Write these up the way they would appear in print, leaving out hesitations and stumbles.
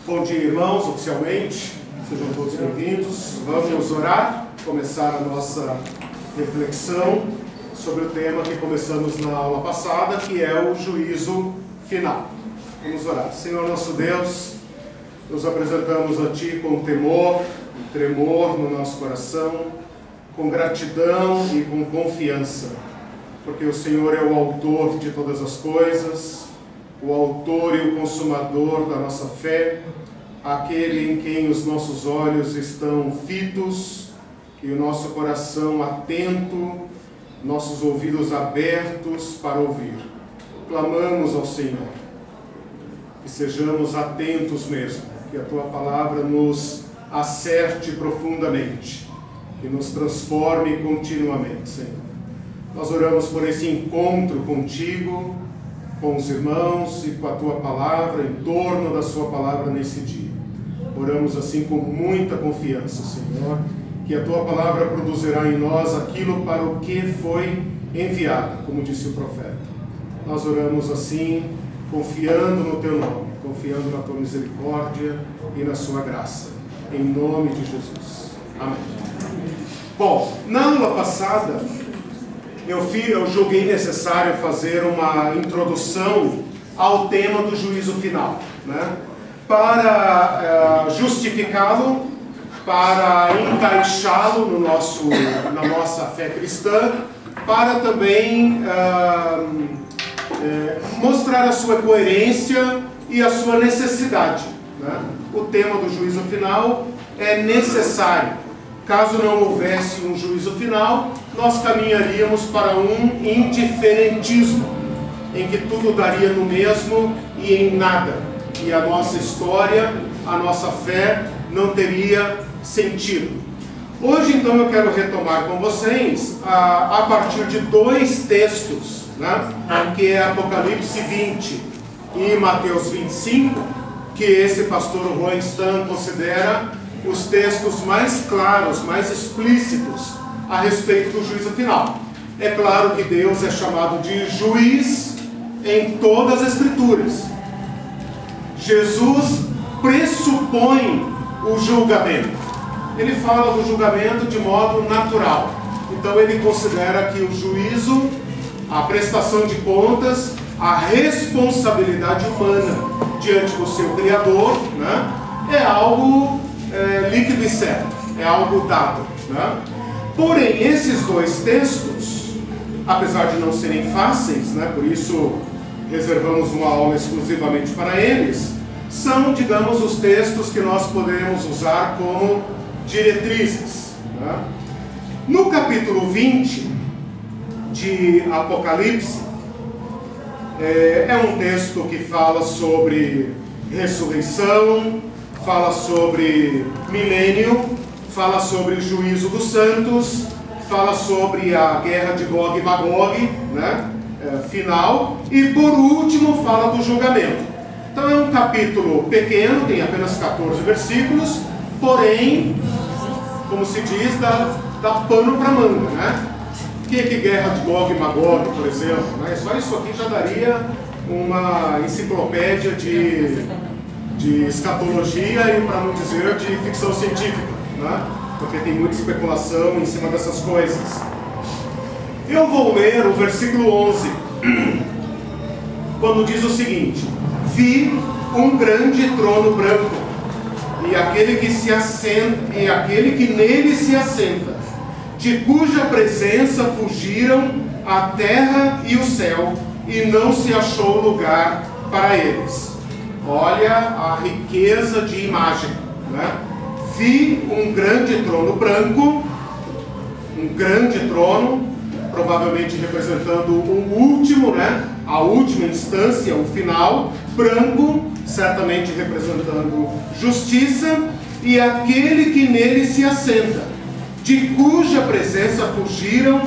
Bom dia, irmãos, oficialmente. Sejam todos bem-vindos. Vamos orar, começar a nossa reflexão sobre o tema que começamos na aula passada, que é o juízo final. Vamos orar. Senhor nosso Deus, nos apresentamos a Ti com temor e tremor no nosso coração, com gratidão e com confiança, porque o Senhor é o autor de todas as coisas, o autor e o consumador da nossa fé, aquele em quem os nossos olhos estão fitos e o nosso coração atento, nossos ouvidos abertos para ouvir. Clamamos ao Senhor que sejamos atentos mesmo, que a Tua palavra nos acerte profundamente, que nos transforme continuamente, Senhor. Nós oramos por esse encontro contigo, com os irmãos e com a Tua palavra, em torno da Sua palavra nesse dia. Oramos assim com muita confiança, Senhor, que a Tua palavra produzirá em nós aquilo para o que foi enviada, como disse o profeta. Nós oramos assim, confiando no Teu nome, confiando na Tua misericórdia e na Sua graça. Em nome de Jesus. Amém. Bom, na aula passada, eu julguei necessário fazer uma introdução ao tema do juízo final, né? Para justificá-lo, para encaixá-lo na nossa fé cristã, para também mostrar a sua coerência e a sua necessidade, né? O tema do juízo final é necessário. Caso não houvesse um juízo final, nós caminharíamos para um indiferentismo, em que tudo daria no mesmo e em nada. E a nossa história, a nossa fé não teria sentido. Hoje, então, eu quero retomar com vocês a partir de dois textos, né? Que é Apocalipse 20 e Mateus 25, que esse pastor Juan Stan considera os textos mais claros, mais explícitos a respeito do juízo final. É claro que Deus é chamado de juiz em todas as Escrituras. Jesus pressupõe o julgamento. Ele fala do julgamento de modo natural. Então ele considera que o juízo, a prestação de contas, a responsabilidade humana diante do seu Criador, né, é algo líquido e certo, é algo dado, né? Porém, esses dois textos, apesar de não serem fáceis, né, por isso reservamos uma aula exclusivamente para eles, são, digamos, os textos que nós podemos usar como diretrizes, né? No capítulo 20 de Apocalipse, é um texto que fala sobre ressurreição, fala sobre milênio, fala sobre o juízo dos santos, fala sobre a guerra de Gog e Magog, né, final, e por último fala do julgamento. Então é um capítulo pequeno, tem apenas 14 versículos, porém, como se diz, dá pano para manga, né? O que é guerra de Gog e Magog, por exemplo, né? Só isso aqui já daria uma enciclopédia de escatologia e, para não dizer, de ficção científica, né? Porque tem muita especulação em cima dessas coisas. Eu vou ler o versículo 11, quando diz o seguinte: vi um grande trono branco, e aquele que nele se assenta, de cuja presença fugiram a terra e o céu, e não se achou lugar para eles. Olha a riqueza de imagem, né? Vi um grande trono branco, um grande trono, provavelmente representando o último, né? A última instância, o final, branco, certamente representando justiça, e aquele que nele se assenta, de cuja presença fugiram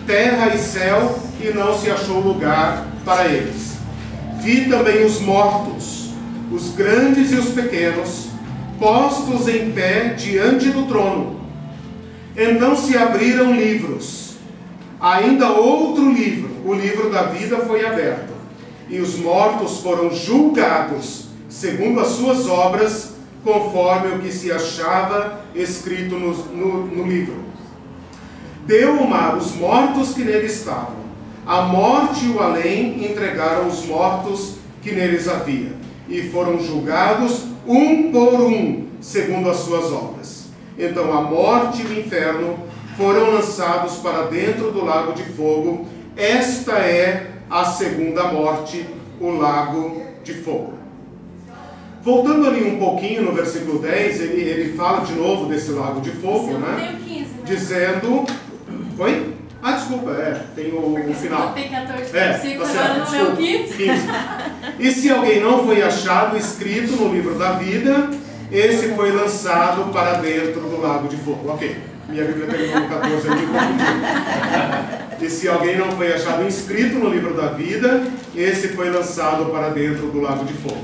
terra e céu, e não se achou lugar para eles. Vi também os mortos, os grandes e os pequenos, postos em pé diante do trono. Então se abriram livros. Ainda outro livro, o livro da vida, foi aberto. E os mortos foram julgados segundo as suas obras conforme o que se achava escrito no livro. Deu o mar os mortos que nele estavam. A morte e o além entregaram os mortos que neles havia, e foram julgados um por um, segundo as suas obras. Então a morte e o inferno foram lançados para dentro do lago de fogo. Esta é a segunda morte, o lago de fogo. Voltando ali um pouquinho no versículo 10, ele fala de novo desse lago de fogo, né? 15, né? Dizendo... Oi? Ah, desculpa, tem o final. Tem 14 versículos, agora não é o 15. E se alguém não foi achado escrito no livro da vida, esse foi lançado para dentro do lago de fogo. Ok, minha Bíblia terminou no 14, eu me confundi. E se alguém não foi achado inscrito no livro da vida, esse foi lançado para dentro do lago de fogo.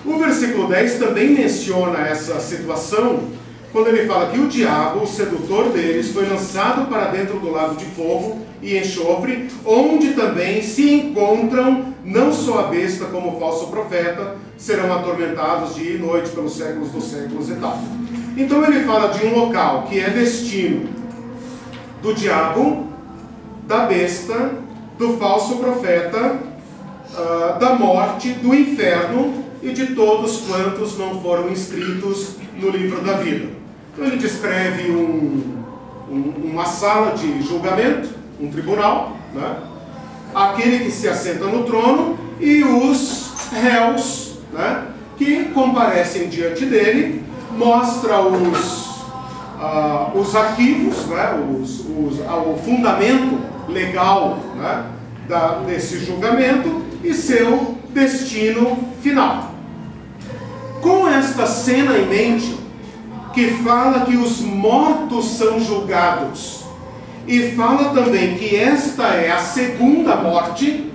O versículo 10 também menciona essa situação, quando ele fala que o diabo, o sedutor deles, foi lançado para dentro do lago de fogo e enxofre, onde também se encontram não só a besta como o falso profeta, serão atormentados dia e noite pelos séculos dos séculos e tal. Então ele fala de um local que é destino do diabo, da besta, do falso profeta, da morte, do inferno e de todos quantos não foram inscritos no livro da vida. Então ele descreve uma sala de julgamento, um tribunal, né? Aquele que se assenta no trono e os réus, né, que comparecem diante dele, mostra os arquivos, né, o fundamento legal, né, desse julgamento e seu destino final. Com esta cena em mente, que fala que os mortos são julgados, e fala também que esta é a segunda morte,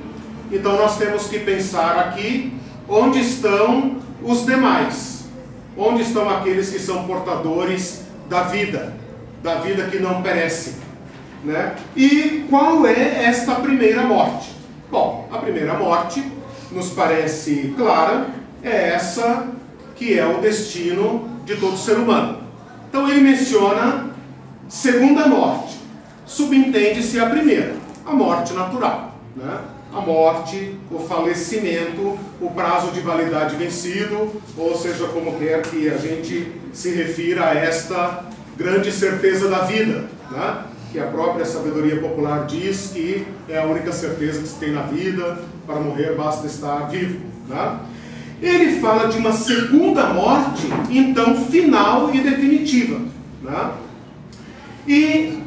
então nós temos que pensar aqui onde estão os demais, onde estão aqueles que são portadores da vida que não perece, né? E qual é esta primeira morte? Bom, a primeira morte nos parece clara, é essa que é o destino de todo ser humano. Então ele menciona segunda morte, subentende-se a primeira, a morte natural, né? A morte, o falecimento, o prazo de validade vencido, ou seja, como quer que a gente se refira a esta grande certeza da vida, né? Que a própria sabedoria popular diz que é a única certeza que se tem na vida, para morrer basta estar vivo, né? Ele fala de uma segunda morte, então final e definitiva, né? E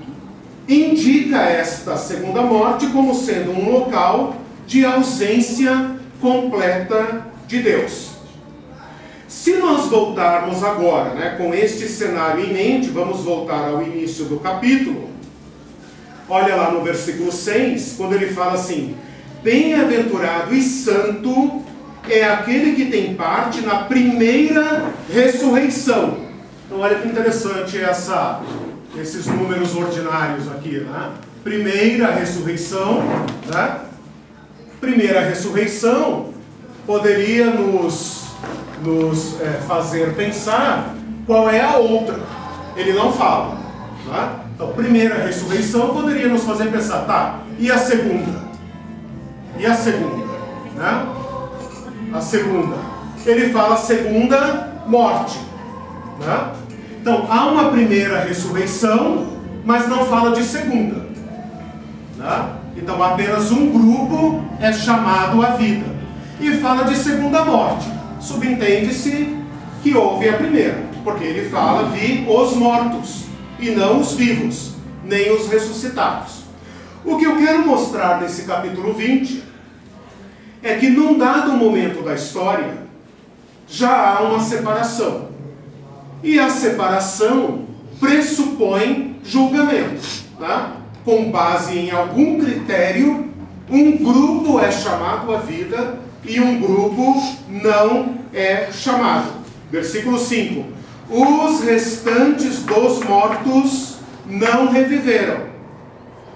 indica esta segunda morte como sendo um local de ausência completa de Deus. Se nós voltarmos agora, né, com este cenário em mente, vamos voltar ao início do capítulo. Olha lá no versículo 6, quando ele fala assim: bem-aventurado e santo é aquele que tem parte na primeira ressurreição. Então olha que interessante esses números ordinários aqui, né? Primeira ressurreição, né? Primeira ressurreição poderia nos fazer pensar qual é a outra. Ele não fala, né? Então, primeira ressurreição poderia nos fazer pensar, tá, e a segunda? E a segunda, né? A segunda. Ele fala segunda morte, né? Então, há uma primeira ressurreição, mas não fala de segunda, né? Então, apenas um grupo é chamado à vida. E fala de segunda morte. Subentende-se que houve a primeira, porque ele fala: vi os mortos, e não os vivos, nem os ressuscitados. O que eu quero mostrar nesse capítulo 20 é que num dado momento da história já há uma separação. E a separação pressupõe julgamento, tá? Com base em algum critério, um grupo é chamado à vida e um grupo não é chamado. Versículo 5: os restantes dos mortos não reviveram,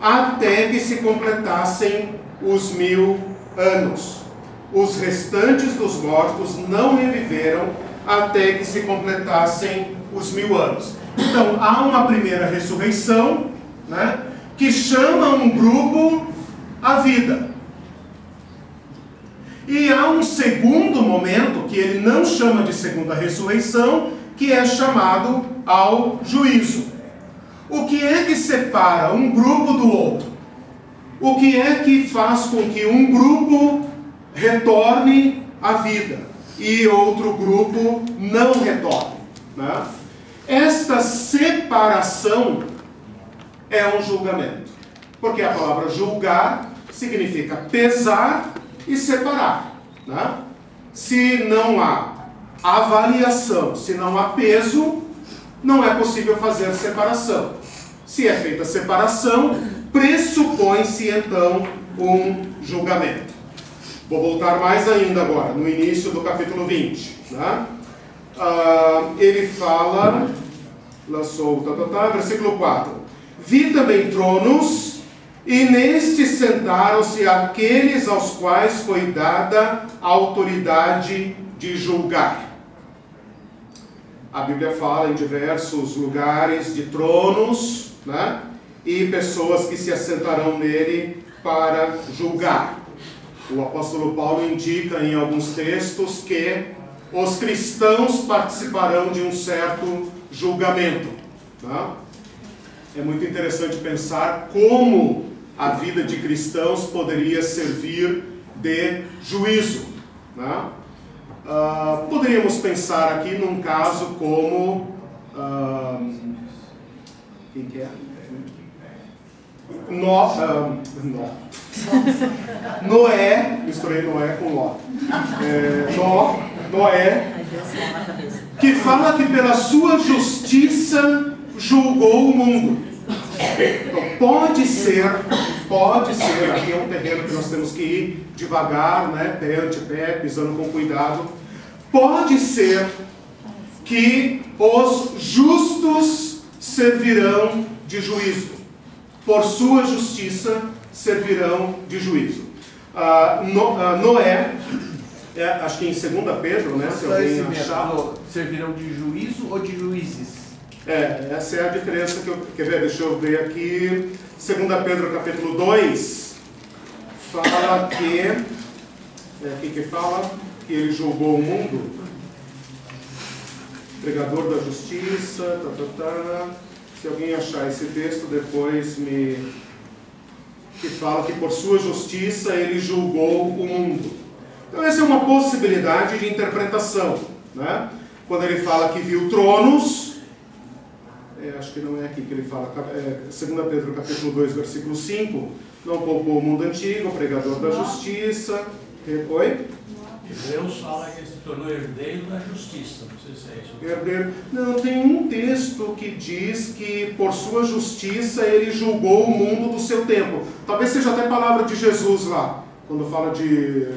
até que se completassem os 1000 anos. Os restantes dos mortos não reviveram, até que se completassem os 1000 anos. Então, há uma primeira ressurreição, né, que chama um grupo à vida. E há um segundo momento, que ele não chama de segunda ressurreição, que é chamado ao juízo. O que é que separa um grupo do outro? O que é que faz com que um grupo retorne à vida e outro grupo não retorne, né? Esta separação é um julgamento. Porque a palavra julgar significa pesar e separar, né? Se não há avaliação, se não há peso, não é possível fazer separação. Se é feita separação, pressupõe-se então um julgamento. Vou voltar mais ainda agora, no início do capítulo 20. Né? Ele fala, versículo 4. Vi também tronos, e nestes sentaram-se aqueles aos quais foi dada a autoridade de julgar. A Bíblia fala em diversos lugares de tronos, né? E pessoas que se assentarão nele para julgar. O apóstolo Paulo indica em alguns textos que os cristãos participarão de um certo julgamento. Né? É muito interessante pensar como a vida de cristãos poderia servir de juízo. Né? Poderíamos pensar aqui num caso como... quem que é? Noé, misturei Noé com Ló. Noé, que fala que pela sua justiça julgou o mundo. Então, pode ser, aqui é um terreno que nós temos que ir devagar, né, pé ante pé, pisando com cuidado. Pode ser que os justos servirão de juízo. Por sua justiça servirão de juízo. Noé, acho que em 2 Pedro, né, se alguém achar... Servirão de juízo ou de juízes? Essa é a diferença que eu... Quer ver? Deixa eu ver aqui. 2 Pedro capítulo 2 fala que... aqui que fala que ele julgou o mundo. Pregador da justiça, Se alguém achar esse texto, depois que fala que por sua justiça ele julgou o mundo. Então essa é uma possibilidade de interpretação, né? Quando ele fala que viu tronos, acho que não é aqui que ele fala, 2 Pedro capítulo 2, versículo 5, não poupou o mundo antigo, pregador da justiça. Oi? Deus fala que ele se tornou herdeiro da justiça, não sei se é isso. Herdeiro. Não, tem um texto que diz que por sua justiça ele julgou o mundo do seu tempo. Talvez seja até palavra de Jesus lá, quando fala de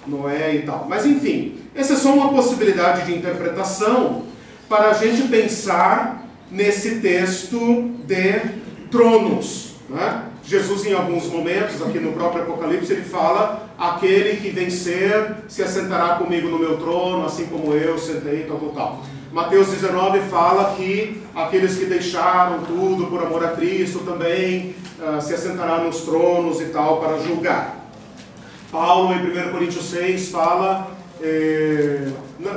Noé e tal. Mas enfim, essa é só uma possibilidade de interpretação para a gente pensar nesse texto de tronos, né? Jesus, em alguns momentos, aqui no próprio Apocalipse, ele fala: aquele que vencer se assentará comigo no meu trono, assim como eu sentei, tal. Mateus 19 fala que aqueles que deixaram tudo por amor a Cristo também se assentará nos tronos e tal para julgar. Paulo, em 1 Coríntios 6, fala: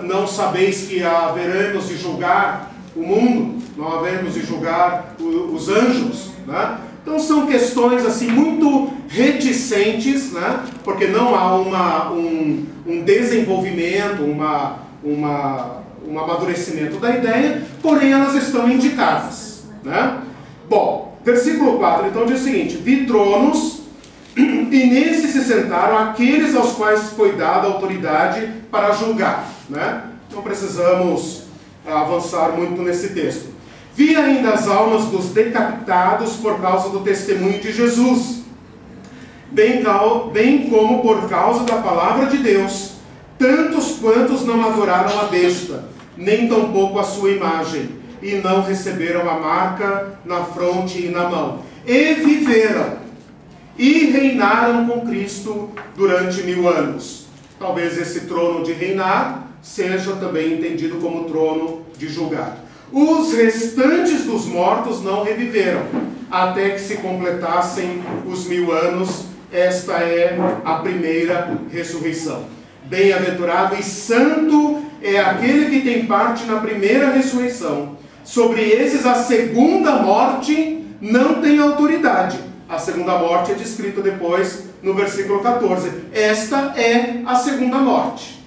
não sabeis que haveremos de julgar o mundo, não haveremos de julgar os anjos, né? Então são questões assim muito reticentes, né? Porque não há um desenvolvimento, um amadurecimento da ideia, porém elas estão indicadas, né? Bom, versículo 4 então diz o seguinte: vi tronos, e nesses se sentaram aqueles aos quais foi dada a autoridade para julgar, né? Não precisamos avançar muito nesse texto. Vi ainda as almas dos decapitados por causa do testemunho de Jesus, bem como por causa da palavra de Deus, tantos quantos não adoraram a besta, nem tampouco a sua imagem, e não receberam a marca na fronte e na mão. E viveram, e reinaram com Cristo durante 1000 anos. Talvez esse trono de reinar seja também entendido como trono de julgar. Os restantes dos mortos não reviveram, até que se completassem os 1000 anos. Esta é a primeira ressurreição. Bem-aventurado e santo é aquele que tem parte na primeira ressurreição. Sobre esses a segunda morte não tem autoridade. A segunda morte é descrita depois no versículo 14. Esta é a segunda morte.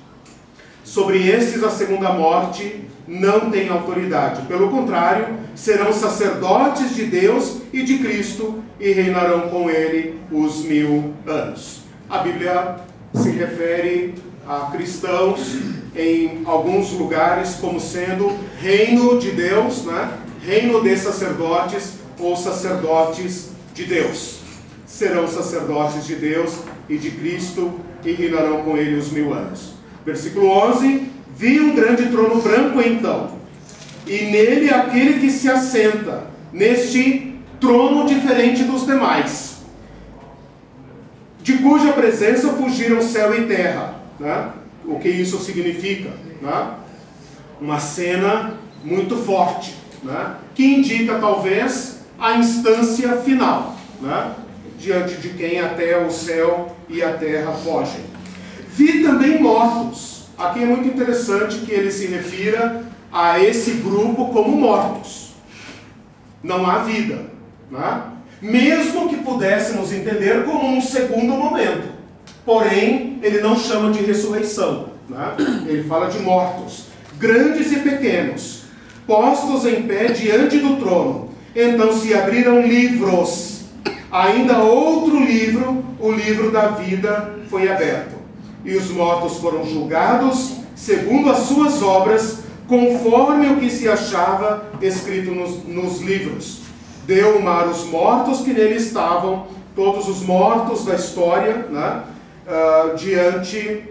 Sobre esses a segunda morte não tem autoridade. Pelo contrário, serão sacerdotes de Deus e de Cristo e reinarão com ele os 1000 anos. A Bíblia se refere a cristãos em alguns lugares como sendo reino de Deus, né? Reino de sacerdotes ou sacerdotes de Deus. Serão sacerdotes de Deus e de Cristo e reinarão com ele os 1000 anos. Versículo 11: vi um grande trono branco então, e nele aquele que se assenta, neste trono diferente dos demais, de cuja presença fugiram céu e terra. Né? O que isso significa? Né? Uma cena muito forte, né? Que indica talvez a instância final, né? Diante de quem até o céu e a terra fogem. Vi também mortos. Aqui é muito interessante que ele se refira a esse grupo como mortos. Não há vida, né? Mesmo que pudéssemos entender como um segundo momento. Porém, ele não chama de ressurreição, né? Ele fala de mortos, grandes e pequenos, postos em pé diante do trono. Então se abriram livros. Ainda outro livro, o livro da vida, foi aberto. E os mortos foram julgados segundo as suas obras, conforme o que se achava escrito nos livros. Deu o mar os mortos que nele estavam, todos os mortos da história, né? Diante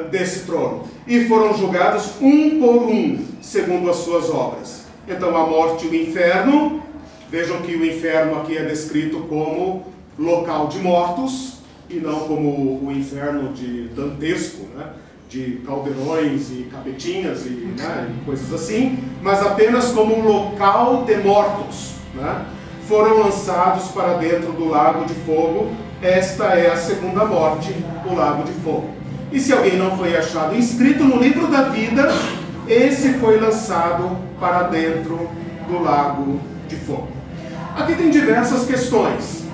desse trono, e foram julgados um por um, segundo as suas obras. Então a morte e o inferno, vejam que o inferno aqui é descrito como local de mortos, e não como o inferno de dantesco, né? De caldeirões e capetinhas e, né? E coisas assim, mas apenas como um local de mortos, né? Foram lançados para dentro do lago de fogo. Esta é a segunda morte, o lago de fogo. E se alguém não foi achado inscrito no livro da vida, esse foi lançado para dentro do lago de fogo. Aqui tem diversas questões.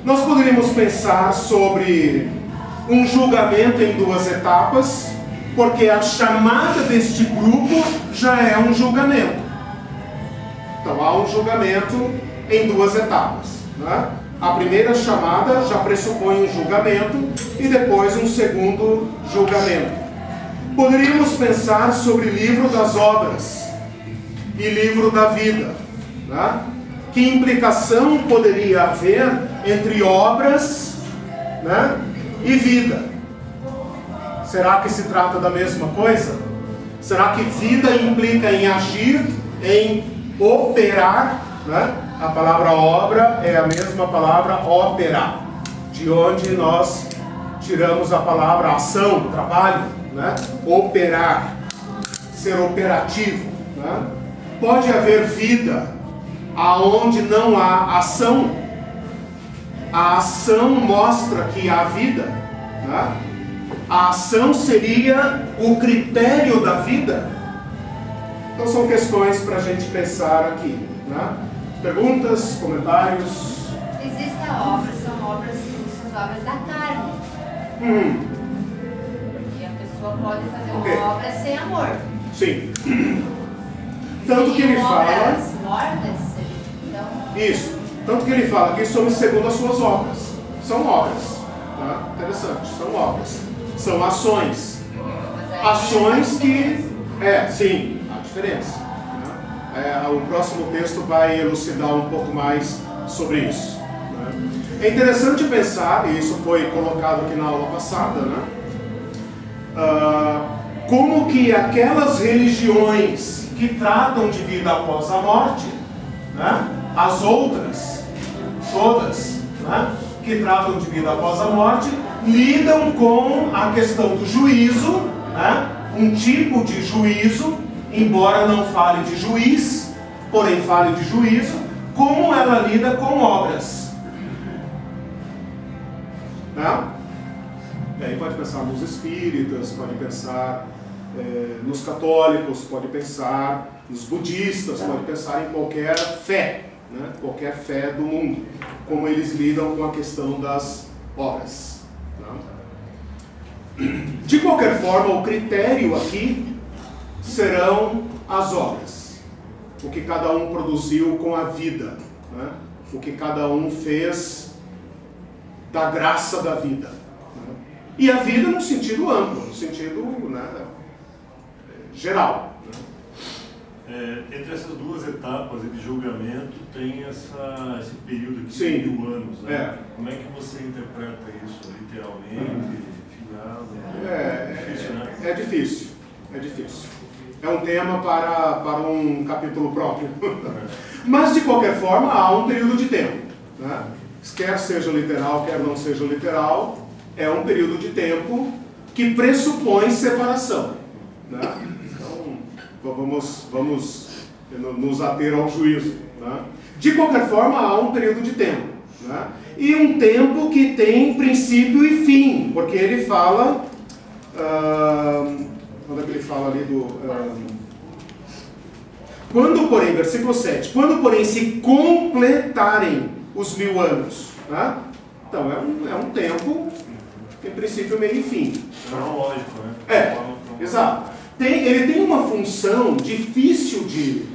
Nós poderíamos pensar sobre um julgamento em 2 etapas, porque a chamada deste grupo já é um julgamento. Então há um julgamento em 2 etapas, né? A primeira chamada já pressupõe um julgamento e depois um segundo julgamento. Poderíamos pensar sobre livro das obras e livro da vida, né? Que implicação poderia haver entre obras, né? E vida? Será que se trata da mesma coisa? Será que vida implica em agir, em operar, né? A palavra obra é a mesma palavra operar, de onde nós tiramos a palavra ação, trabalho, né? Operar, ser operativo, né? Pode haver vida aonde não há ação. A ação mostra que há vida, né? A ação seria o critério da vida. Então são questões para a gente pensar aqui, né? Perguntas, comentários? Existem obras, são obras da carne. Porque a pessoa pode fazer uma obra sem amor. Sim. Tanto que ele fala... obras mortas, então... Isso. Tanto que ele fala que somos segundo as suas obras. São obras. Tá? Interessante. São obras. São ações. Ações que... sim, há diferença. O próximo texto vai elucidar um pouco mais sobre isso, né? É interessante pensar, e isso foi colocado aqui na aula passada, né? Como que aquelas religiões que tratam de vida após a morte, né? As outras, todas, né? Que tratam de vida após a morte, lidam com a questão do juízo, né? Um tipo de juízo, embora não fale de juiz, porém fale de juízo, como ela lida com obras. Né? E aí pode pensar nos espíritas, pode pensar nos católicos, pode pensar nos budistas, pode pensar em qualquer fé, né? Qualquer fé do mundo, como eles lidam com a questão das obras. Né? De qualquer forma, o critério aqui serão as obras, o que cada um produziu com a vida, né? O que cada um fez da graça da vida. Né? E a vida no sentido amplo, no sentido, né, geral. Né? Entre essas duas etapas de julgamento tem esse período aqui Sim. de 1000 anos. Né? É. Como é que você interpreta isso literalmente? Final? Difícil, né? É difícil. É difícil. É um tema para um capítulo próprio. Mas, de qualquer forma, há um período de tempo. Né? Quer seja literal, quer não seja literal, é um período de tempo que pressupõe separação. Né? Então, vamos nos ater ao juízo. Né? De qualquer forma, há um período de tempo. Né? E um tempo que tem princípio e fim, porque ele fala... quando é que ele fala ali do... quando, porém, versículo 7, quando, porém, se completarem os 1000 anos, né? Então é um tempo, tem princípio, meio e fim. Cronológico, né? Exato. Ele tem uma função difícil de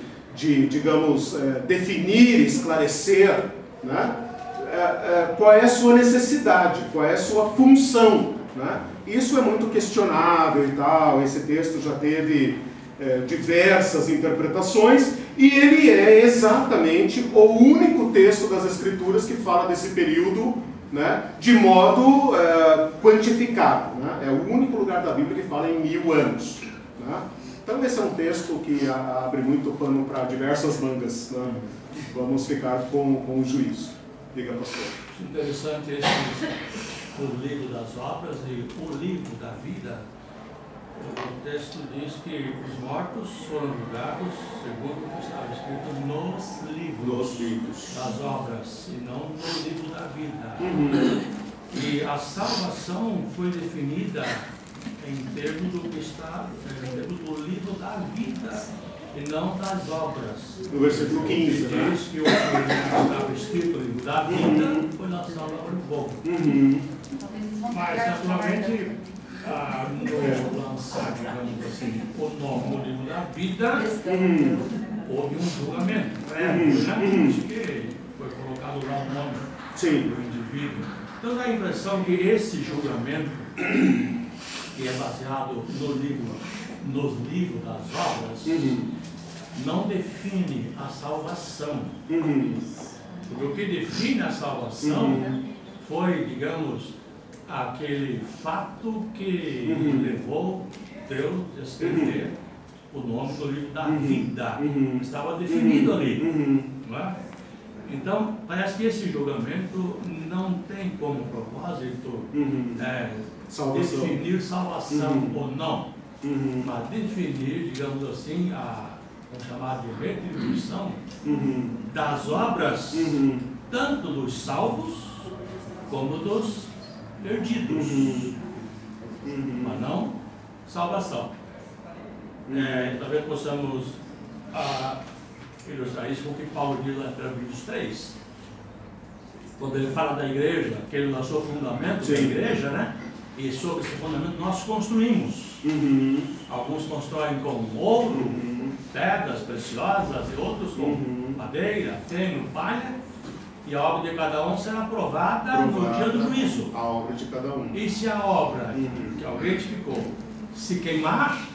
digamos, definir, esclarecer, né? Qual é a sua necessidade, qual é a sua função, né? Isso é muito questionável e tal, esse texto já teve diversas interpretações, e ele é exatamente o único texto das Escrituras que fala desse período, né, de modo quantificado. Né? É o único lugar da Bíblia que fala em 1000 anos. Né? Então esse é um texto que abre muito pano para diversas mangas. Né? Vamos ficar com o juízo. Diga, pastor. Interessante o livro das obras e o livro da vida. O texto diz que os mortos foram julgados segundo o que estava escrito nos livros das obras e não no livro da vida. E a salvação foi definida em termos do que está em termos do livro da vida e não das obras. No versículo 15, né? Diz que o que estava escrito no livro da vida foi lançado ao fogo. Mas, naturalmente, no lançar, digamos assim, o nome no livro da vida, houve um julgamento prévio, né? Acho que foi colocado lá o nome do indivíduo. Então dá a impressão que esse julgamento, que é baseado nos livros das obras, não define a salvação. Porque o que define a salvação foi, digamos, aquele fato que levou Deus a escrever o nome do livro da vida. Estava definido ali. Não é? Então, parece que esse julgamento não tem como propósito definir salvação ou não, mas definir, digamos assim, vamos chamar de retribuição das obras, tanto dos salvos como dos perdidos, mas não salvação. Talvez possamos ilustrar isso com o que Paulo diz lá em Coríntios 3, quando ele fala da igreja, que ele lançou o fundamento da igreja, né? E sobre esse fundamento nós construímos. Alguns constroem com ouro, pedras preciosas, e outros com madeira, feno, palha. E a obra de cada um será aprovada no dia do juízo. A obra de cada um. E se a obra que alguém edificou se queimar,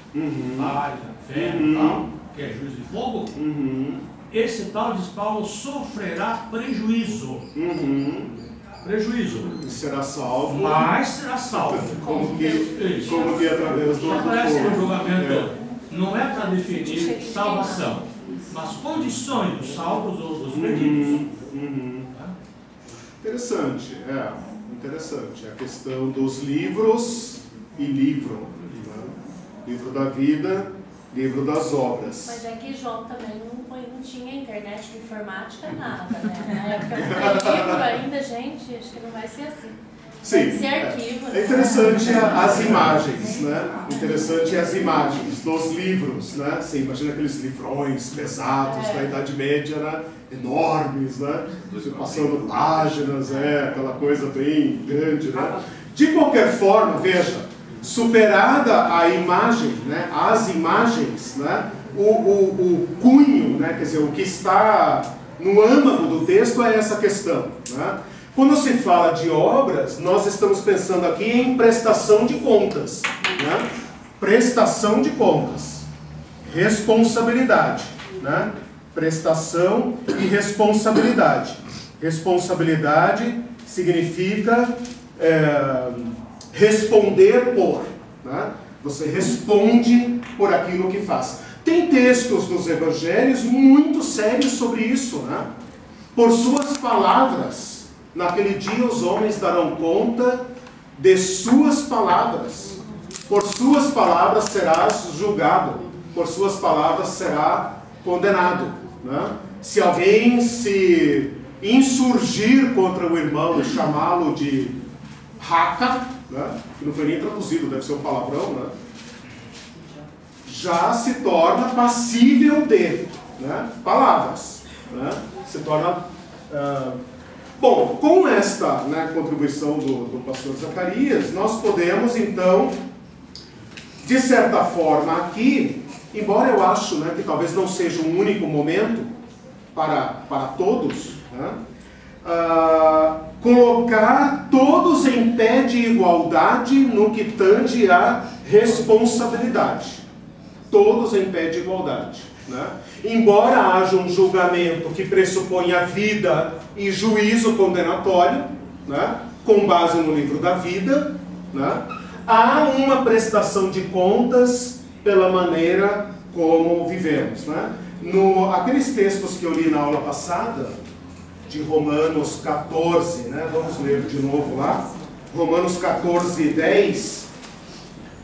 palha, feno, tal, que é juízo de fogo, esse tal, diz Paulo, sofrerá prejuízo. Prejuízo. Será salvo. Mas será salvo. Como que através do fogo. Parece que o julgamento não é para definir salvação, mas condições dos salvos ou dos perdidos. Interessante, interessante. A questão dos livros e livro. Né? Livro da vida, livro das obras. Mas aqui João também não tinha internet de informática, nada, né? Na época não tem livro ainda, gente, acho que não vai ser assim. Sim, Esse arquivo, é interessante as imagens, né? Interessante as imagens dos livros, né? Você imagina aqueles livrões pesados da Idade Média, né? Enormes, né? Passando páginas, aquela coisa bem grande, né? De qualquer forma, veja, superada a imagem, né? As imagens, né? O cunho, né? Quer dizer, o que está no âmago do texto é essa questão, né? Quando se fala de obras, nós estamos pensando aqui em prestação de contas, né? Prestação de contas, responsabilidade, né? Prestação e responsabilidade. Responsabilidade significa responder por, né? Você responde por aquilo que faz. Tem textos nos evangelhos muito sérios sobre isso, né? Por suas palavras. Naquele dia os homens darão conta de suas palavras. Por suas palavras serás julgado. Por suas palavras será condenado. Né? Se alguém se insurgir contra o irmão e chamá-lo de raca, né? Que não foi nem traduzido, deve ser um palavrão, né? Já se torna passível de, né? Palavras. Né? Se torna... Bom, com esta, né, contribuição do pastor Zacarias, nós podemos, então, de certa forma aqui, embora eu acho, né, que talvez não seja um único momento para todos, né, colocar todos em pé de igualdade no que tange à responsabilidade. Todos em pé de igualdade. Né? Embora haja um julgamento que pressupõe a vida e juízo condenatório, né? Com base no livro da vida, né? Há uma prestação de contas pela maneira como vivemos. Né? Aqueles textos que eu li na aula passada, de Romanos 14, né? Vamos ler de novo lá, Romanos 14, 10,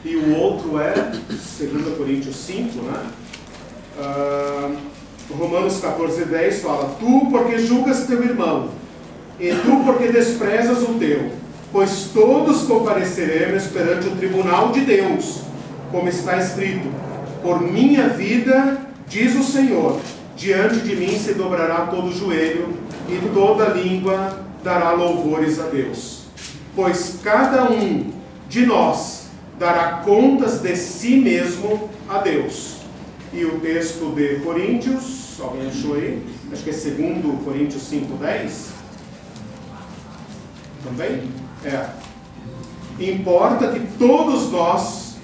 e o outro é 2 Coríntios 5, né? Romanos 14, 10 fala: Tu porque julgas teu irmão, e tu porque desprezas o teu, pois todos compareceremos perante o tribunal de Deus, como está escrito: Por minha vida, diz o Senhor, diante de mim se dobrará todo joelho, e toda língua dará louvores a Deus. Pois cada um de nós dará contas de si mesmo a Deus. E o texto de Coríntios, alguém achou aí? Acho que é 2 Coríntios 5, 10. Também? Importa que todos nós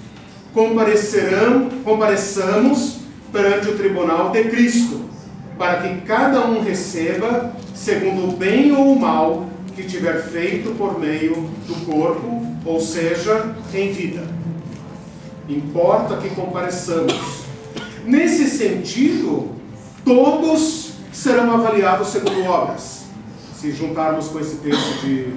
compareçamos perante o tribunal de Cristo, para que cada um receba segundo o bem ou o mal que tiver feito por meio do corpo, ou seja, em vida. Importa que compareçamos. Nesse sentido, todos serão avaliados segundo obras. Se juntarmos com esse texto de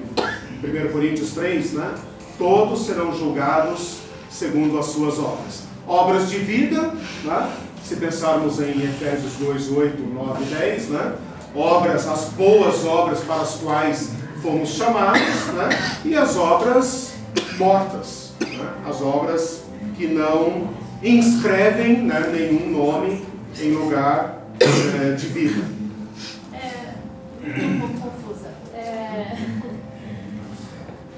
1 Coríntios 3, né? Todos serão julgados segundo as suas obras. Obras de vida, né? Se pensarmos em Efésios 2, 8, 9 e 10, né? Obras, as boas obras para as quais fomos chamados, né? E as obras mortas, né? As obras que não inscrevem, né, nenhum nome em lugar de vida. Um pouco confusa.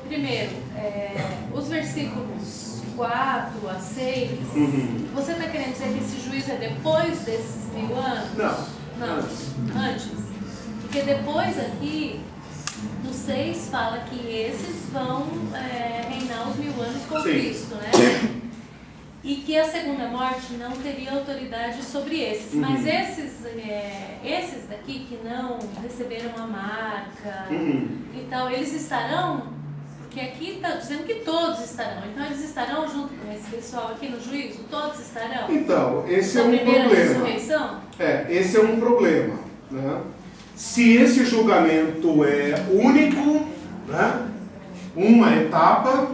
Primeiro, os versículos 4 a 6, você está querendo dizer que esse juízo é depois desses 1000 anos? Não, antes. Porque depois aqui, no 6, fala que esses vão reinar os 1000 anos com Cristo, né? E que a segunda morte não teria autoridade sobre esses. Mas esses daqui que não receberam a marca e tal, eles estarão, porque aqui está dizendo que todos estarão. Então eles estarão junto com esse pessoal aqui no juízo? Todos estarão? Então, esse é um problema. Ressurreição? Esse é um problema. Né? Se esse julgamento é único, né? uma etapa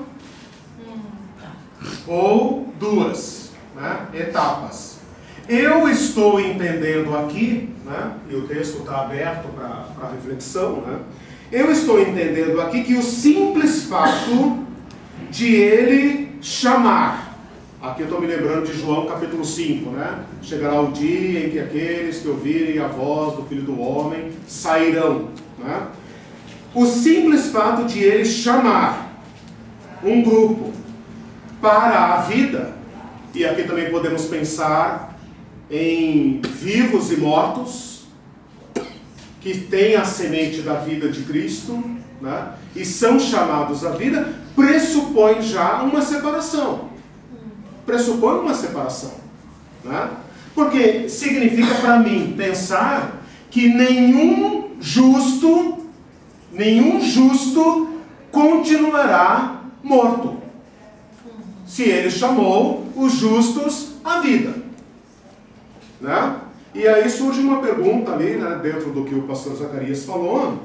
ou duas, né, etapas. Eu estou entendendo aqui, né, e o texto está aberto para reflexão, né, eu estou entendendo aqui que o simples fato de ele chamar, aqui eu estou me lembrando de João capítulo 5, né, chegará o dia em que aqueles que ouvirem a voz do Filho do Homem sairão, né, o simples fato de ele chamar um grupo para a vida, e aqui também podemos pensar em vivos e mortos, que têm a semente da vida de Cristo, né, e são chamados à vida, pressupõe já uma separação. Pressupõe uma separação. Né? Porque significa para mim pensar que nenhum justo continuará morto, se ele chamou os justos à vida. Né? E aí surge uma pergunta ali, né, dentro do que o pastor Zacarias falou,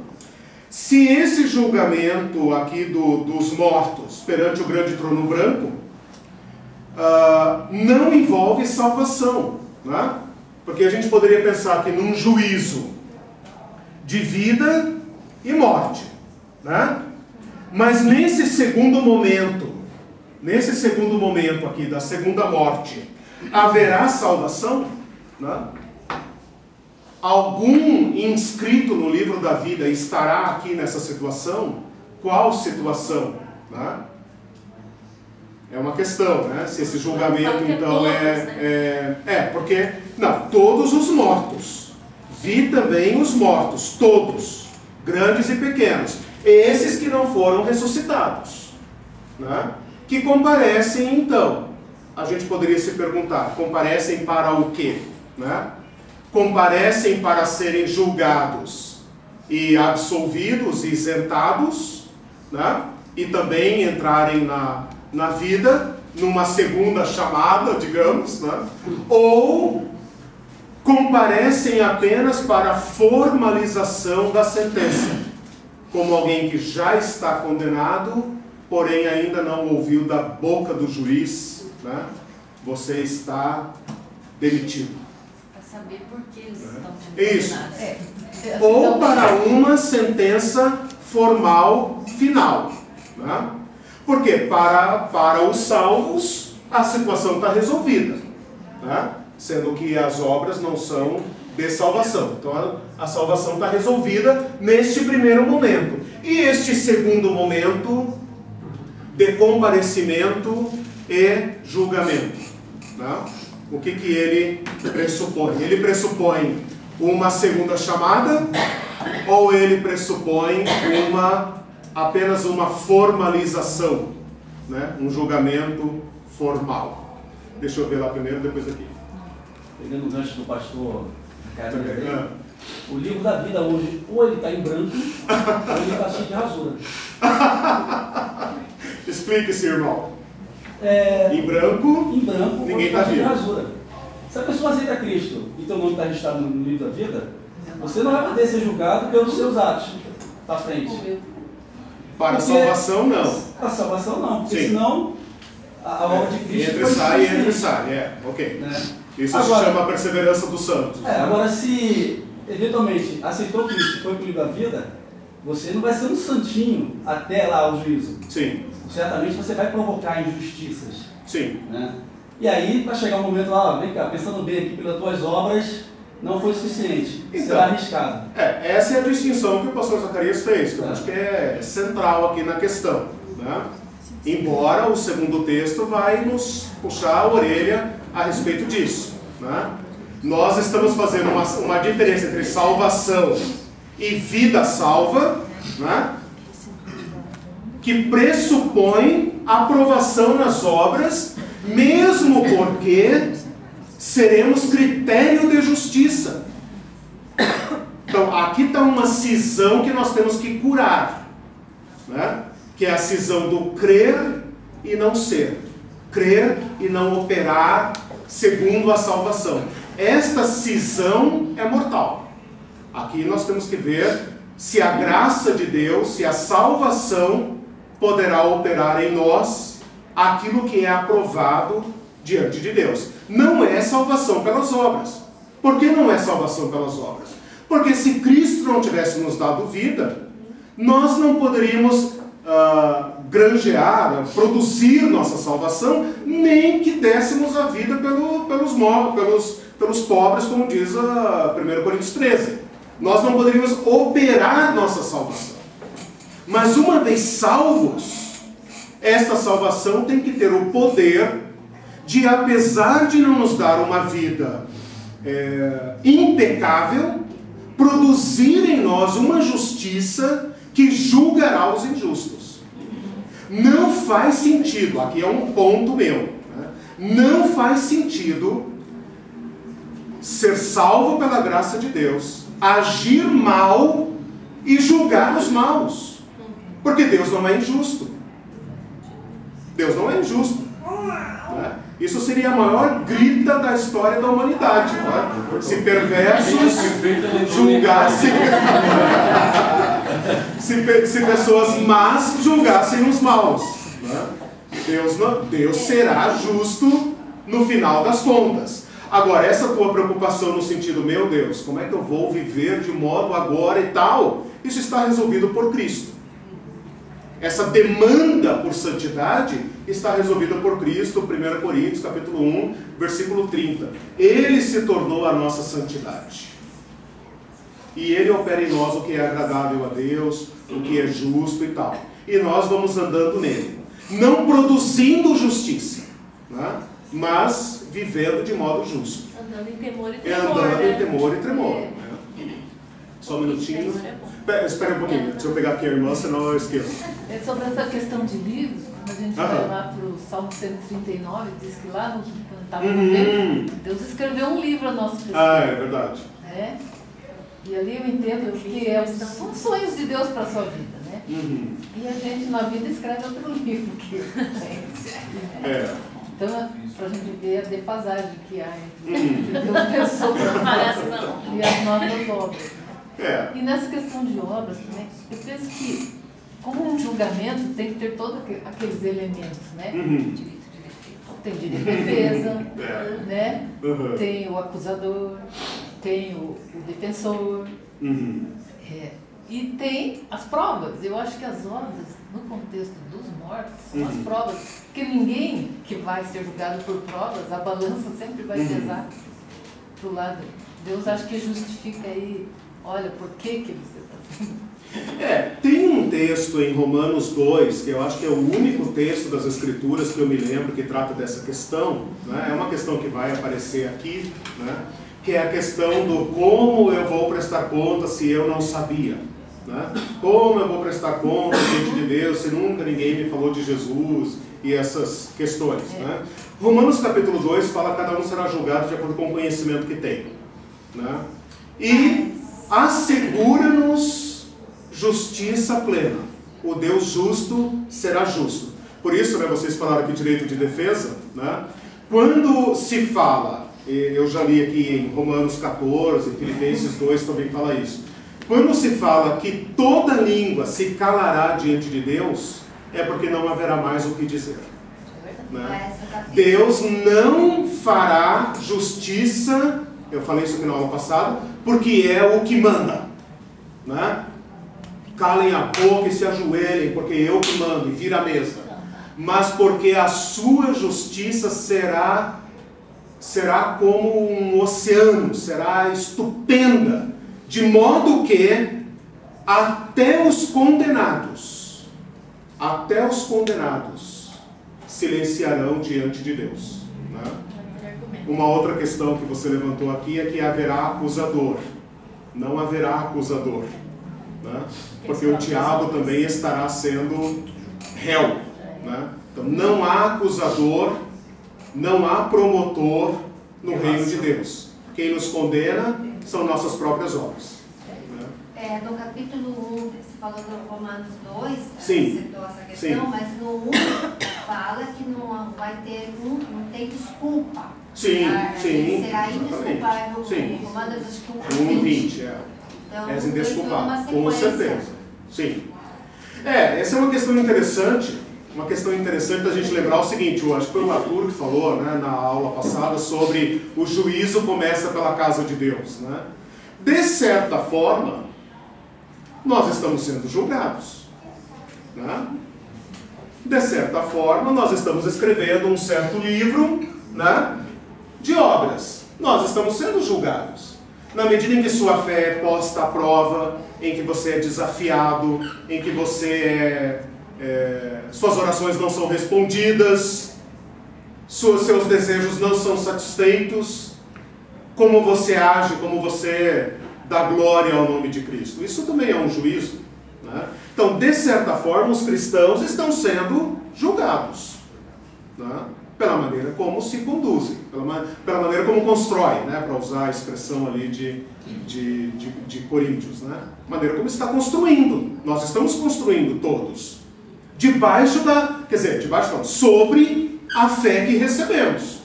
se esse julgamento aqui dos mortos perante o grande trono branco não envolve salvação, né? Porque a gente poderia pensar que num juízo de vida e morte, né? Mas nesse segundo momento aqui da segunda morte, haverá salvação? Né? Algum inscrito no livro da vida estará aqui nessa situação? Qual situação? Né? É uma questão, né? Se esse julgamento então porque não, todos os mortos, vi também os mortos, todos, grandes e pequenos, esses que não foram ressuscitados, né? Que comparecem então, a gente poderia se perguntar, comparecem para o quê? Né? Comparecem para serem julgados e absolvidos, isentados, né? E também entrarem na vida, numa segunda chamada, digamos, né? Ou comparecem apenas para a formalização da sentença, como alguém que já está condenado, porém ainda não ouviu da boca do juiz, né? Você está demitido. Para saber por que eles estão sendo condenados. Ou para uma sentença formal final, né? Porque para os salvos a situação está resolvida, né? Sendo que as obras não são de salvação. Então a salvação está resolvida neste primeiro momento. E este segundo momento de comparecimento e julgamento, né? O que ele pressupõe? Ele pressupõe uma segunda chamada ou ele pressupõe apenas uma formalização, né? Um julgamento formal? Deixa eu ver lá primeiro, depois aqui. Pegando o gancho do pastor Ricardo, o livro da vida hoje, ou ele está em branco, ou ele está cheio de rasura. Explique-se, irmão. Em branco, ninguém está vivo. Rasura. Se a pessoa aceita Cristo e teu nome está registrado no livro da vida, você não vai poder ser julgado pelos seus atos à frente. Para a salvação, não. Para a salvação, não. Porque sim, senão a obra de Cristo... Entra e sai, ok. Né? Isso agora, se chama a perseverança dos santos. Agora, se eventualmente aceitou Cristo e foi para o livro da vida, você não vai ser um santinho até lá o juízo. Sim. Certamente você vai provocar injustiças. Sim. Né? E aí vai chegar um momento lá, vem cá, pensando bem aqui, pelas tuas obras não foi suficiente, então, será arriscado. Essa é a distinção que o pastor Zacarias fez, que eu acho que é central aqui na questão. Né? Embora o segundo texto vai nos puxar a orelha a respeito disso. Né? Nós estamos fazendo uma diferença entre salvação e vida salva, né? Que pressupõe aprovação nas obras, mesmo porque seremos critério de justiça. Então, aqui está uma cisão que nós temos que curar, né? Que é a cisão do crer e não ser, crer e não operar segundo a salvação. Esta cisão é mortal. Aqui nós temos que ver se a graça de Deus, se a salvação poderá operar em nós aquilo que é aprovado diante de Deus. Não é salvação pelas obras. Por que não é salvação pelas obras? Porque se Cristo não tivesse nos dado vida, nós não poderíamos granjear, produzir nossa salvação, nem que dessemos a vida pelos pobres, como diz 1 Coríntios 13. Nós não poderíamos operar nossa salvação. Mas uma vez salvos, esta salvação tem que ter o poder de, apesar de não nos dar uma vida impecável, produzir em nós uma justiça que julgará os injustos. Não faz sentido, aqui é um ponto meu, né? Não faz sentido ser salvo pela graça de Deus, agir mal e julgar os maus. Porque Deus não é injusto. Deus não é injusto. Né? Isso seria a maior grita da história da humanidade. Né? Se perversos julgassem... se pessoas más julgassem os maus. Né? Deus será justo no final das contas. Agora, essa tua preocupação no sentido, meu Deus, como é que eu vou viver de modo agora e tal? Isso está resolvido por Cristo. Essa demanda por santidade está resolvida por Cristo, 1 Coríntios, capítulo 1, versículo 30. Ele se tornou a nossa santidade. E Ele opera em nós o que é agradável a Deus, o que é justo e tal. E nós vamos andando nele. Não produzindo justiça, né? Mas vivendo de modo justo. Andando em temor e tremor. Andando em temor e tremor. Né? Só um minutinho. Espera um pouquinho, deixa eu pegar aqui a irmã, senão eu esqueço. É sobre essa questão de livros, quando a gente vai lá para o Salmo 139, diz que lá no estava vendo, Deus escreveu um livro a nosso respeito. Ah, é verdade. É? E ali eu entendo que são sonhos de Deus para a sua vida, né? E a gente na vida escreve outro livro que Então, para a gente ver a defasagem que há entre Deus pensou e as nossas obras. E nessa questão de obras também, eu penso que, como um julgamento, tem que ter todos aqueles elementos, né? Tem direito de defesa, né? Tem o acusador, tem o defensor, e tem as provas. Eu acho que as obras, no contexto dos mortos, são as provas, porque ninguém que vai ser julgado por provas, a balança sempre vai pesar para o lado. Deus acho que justifica aí, olha, por que você está fazendo? Tem um texto em Romanos 2, que eu acho que é o único texto das Escrituras que eu me lembro que trata dessa questão, né? É uma questão que vai aparecer aqui, né? Que é a questão do como eu vou prestar conta se eu não sabia. Né? Como eu vou prestar conta diante de Deus se nunca ninguém me falou de Jesus e essas questões. Né? Romanos capítulo 2 fala que cada um será julgado de acordo com o conhecimento que tem. Né? E assegura-nos justiça plena. O Deus justo será justo. Por isso, né, vocês falaram aqui direito de defesa. Né? Quando se fala, eu já li aqui em Romanos 14, Filipenses 2 também fala isso. Quando se fala que toda língua se calará diante de Deus, é porque não haverá mais o que dizer. Né? Deus não fará justiça, eu falei isso aqui na aula passada, porque é o que manda. Né? Calem a boca e se ajoelhem, porque eu que mando, e vira a mesa. Mas porque a sua justiça será como um oceano, será estupenda, de modo que até os condenados silenciarão diante de Deus. Né? Uma outra questão que você levantou aqui é que haverá acusador. Não haverá acusador. Né? Porque o diabo também estará sendo réu. Né? Então não há acusador, não há promotor no reino de Deus. Quem nos condena são nossas próprias obras. No capítulo 1, você falou do Romanos 2, sim, citou essa questão, sim. Mas no 1 fala que não vai ter, não tem desculpa. Sim, sim. Será indesculpável. Sim. Romanos 1:20, Então, és indesculpável, com certeza. Sim. Essa é uma questão interessante. Uma questão interessante da gente lembrar o seguinte, eu acho que foi o Arthur que falou, né, na aula passada sobre o juízo começa pela casa de Deus, né? De certa forma, nós estamos sendo julgados, né? De certa forma, nós estamos escrevendo um certo livro, né, de obras. Nós estamos sendo julgados. Na medida em que sua fé é posta à prova, em que você é desafiado, em que você suas orações não são respondidas, seus desejos não são satisfeitos, como você age, como você dá glória ao nome de Cristo. Isso também é um juízo, né? Então, de certa forma, os cristãos estão sendo julgados, né, pela maneira como se conduzem, pela maneira como constroem, né, para usar a expressão ali de Coríntios, né? Maneira como está construindo. Nós estamos construindo todos. Sobre a fé que recebemos.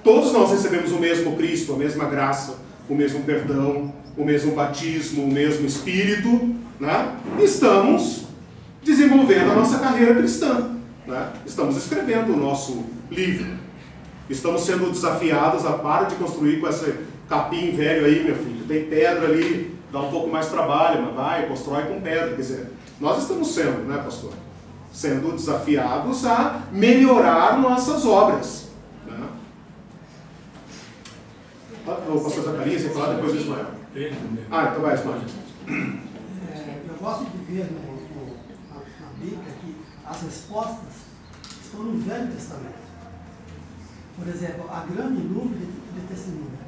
Todos nós recebemos o mesmo Cristo, a mesma graça, o mesmo perdão, o mesmo batismo, o mesmo Espírito, né? Estamos desenvolvendo a nossa carreira cristã, né? Estamos escrevendo o nosso livro. Estamos sendo desafiados a parar de construir com esse capim velho aí, meu filho. Tem pedra ali, dá um pouco mais trabalho, mas vai, constrói com pedra. Quer dizer, nós estamos sendo, né, pastor? Sendo desafiados a melhorar nossas obras, né? O pastor Zacarias, você fala depois do Ismael. Então vai, Ismael. Eu gosto de ver na Bíblia que as respostas estão no Velho Testamento. Por exemplo, a grande nuvem de testemunha.